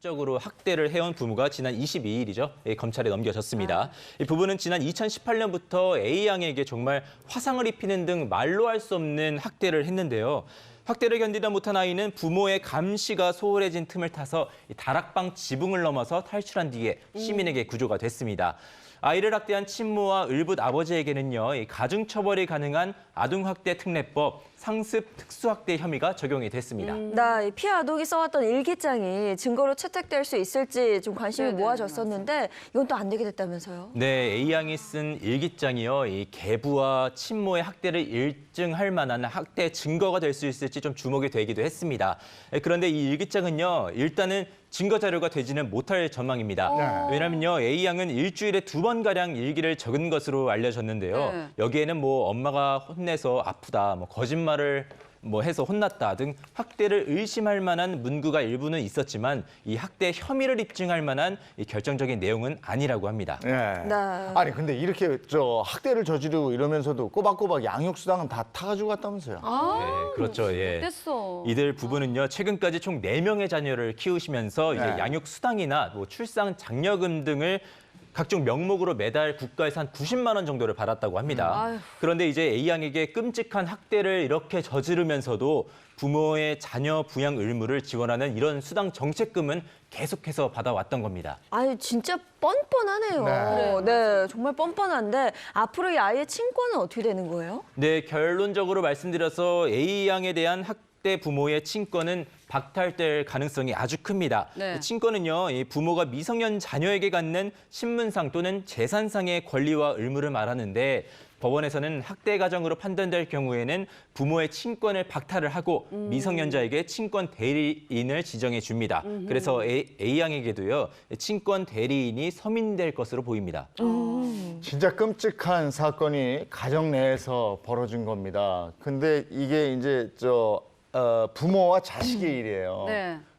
적으로 학대를 해온 부모가 지난 22일이죠. 검찰에 넘겨졌습니다. 이 부부는 지난 2018년부터 A양에게 정말 화상을 입히는 등 말로 할 수 없는 학대를 했는데요. 학대를 견디다 못한 아이는 부모의 감시가 소홀해진 틈을 타서 다락방 지붕을 넘어서 탈출한 뒤에 시민에게 구조가 됐습니다. 아이를 학대한 친모와 을붓 아버지에게는요, 가중처벌이 가능한 아동학대 특례법 상습 특수학대 혐의가 적용이 됐습니다. 이 피해 아동이 써왔던 일기장이 증거로 채택될 수 있을지 좀 관심이 모아졌었는데 이건 또 안 되게 됐다면서요? 네, A양이 쓴 일기장이요, 이 계부와 친모의 학대를 일증할 만한 학대 증거가 될 수 있을지 좀 주목이 되기도 했습니다. 그런데 이 일기장은요, 일단은 증거 자료가 되지는 못할 전망입니다. 왜냐면요, A양은 일주일에 2번가량 일기를 적은 것으로 알려졌는데요. 여기에는 뭐 엄마가 혼내서 아프다, 뭐 거짓말을 해서 혼났다 등 학대를 의심할 만한 문구가 일부는 있었지만 이 학대 혐의를 입증할 만한 이 결정적인 내용은 아니라고 합니다. 아니 근데 이렇게 학대를 저지르고 이러면서도 꼬박꼬박 양육수당은 다 타가지고 갔다면서요? 네, 그렇죠. 예. 됐어. 이들 부부는요, 최근까지 총 4명의 자녀를 키우시면서 이제 양육 수당이나 뭐 출산 장려금 등을 각종 명목으로 매달 국가에서 한 90만 원 정도를 받았다고 합니다. 그런데 이제 A양에게 끔찍한 학대를 이렇게 저지르면서도 부모의 자녀 부양 의무를 지원하는 이런 수당 정책금은 계속해서 받아왔던 겁니다. 진짜 뻔뻔하네요. 네, 정말 뻔뻔한데 앞으로 이 아이의 친권은 어떻게 되는 거예요? 네, 결론적으로 말씀드려서 A양에 대한 학대 부모의 친권은 박탈될 가능성이 아주 큽니다. 친권은요, 부모가 미성년 자녀에게 갖는 신분상 또는 재산상의 권리와 의무를 말하는데 법원에서는 학대 가정으로 판단될 경우에는 부모의 친권을 박탈을 하고 미성년자에게 친권 대리인을 지정해 줍니다. 그래서 A양에게도요, 친권 대리인이 서민될 것으로 보입니다. 진짜 끔찍한 사건이 가정 내에서 벌어진 겁니다. 근데 이게 이제 부모와 자식의 일이에요.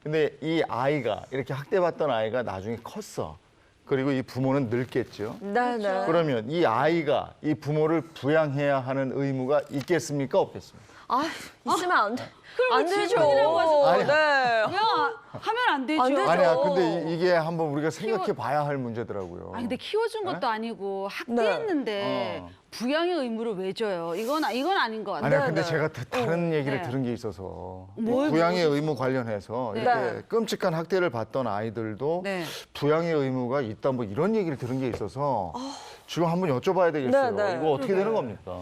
근데 이 아이가 이렇게 학대받던 아이가 나중에 컸어. 그리고 이 부모는 늙겠죠. 그러면 이 아이가 이 부모를 부양해야 하는 의무가 있겠습니까, 없겠습니까? 있으면 안 돼. 그럼 안 왜 되죠. 질문이라고 하죠? 네. 하면 안 되죠. 안 되죠. 아니야, 근데 이게 한번 우리가 생각해 봐야 할 문제더라고요. 근데 키워준 것도 아니고 학대했는데 부양의 의무를 왜 줘요? 이건 아닌 것 같아요. 아니야, 근데 제가 다른 얘기를 들은 게 있어서 뭘 부양의 의무 관련해서 이렇게 네. 끔찍한 학대를 받던 아이들도 부양의 의무가 있다 뭐 이런 얘기를 들은 게 있어서 지금 한번 여쭤봐야 되겠어요. 이거 어떻게 되는 겁니까?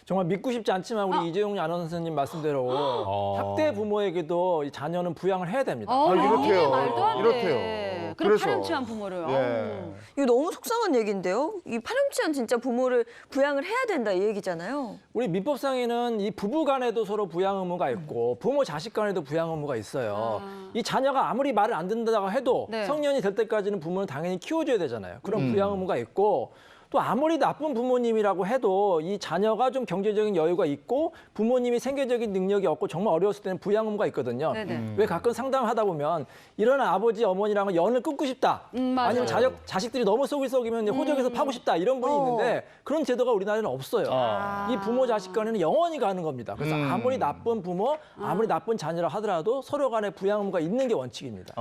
정말 믿고 싶지 않지만 우리 이재용 아나운서님 말씀대로 학대 부모에게도 이 자녀는 부양을 해야 됩니다. 이렇대요. 말도 안 돼. 이렇대요. 그럼 파렴치한 부모를. 이거 너무 속상한 얘기인데요. 이 파렴치한 진짜 부모를 부양을 해야 된다 이 얘기잖아요. 우리 민법상에는 이 부부 간에도 서로 부양 의무가 있고 부모 자식 간에도 부양 의무가 있어요. 이 자녀가 아무리 말을 안 듣는다고 해도 성년이 될 때까지는 부모는 당연히 키워줘야 되잖아요. 그런 부양 의무가 있고 또 아무리 나쁜 부모님이라고 해도 이 자녀가 좀 경제적인 여유가 있고 부모님이 생계적인 능력이 없고 정말 어려웠을 때는 부양 의무가 있거든요. 왜 가끔 상담하다 보면 이런 아버지 어머니랑은 연을 끊고 싶다. 아니면 자식들이 너무 속이 썩이면 호적에서 파고 싶다. 이런 분이 있는데 그런 제도가 우리나라에는 없어요. 이 부모 자식 간에는 영원히 가는 겁니다. 그래서 아무리 나쁜 부모, 아무리 나쁜 자녀라 하더라도 서로 간에 부양 의무가 있는 게 원칙입니다.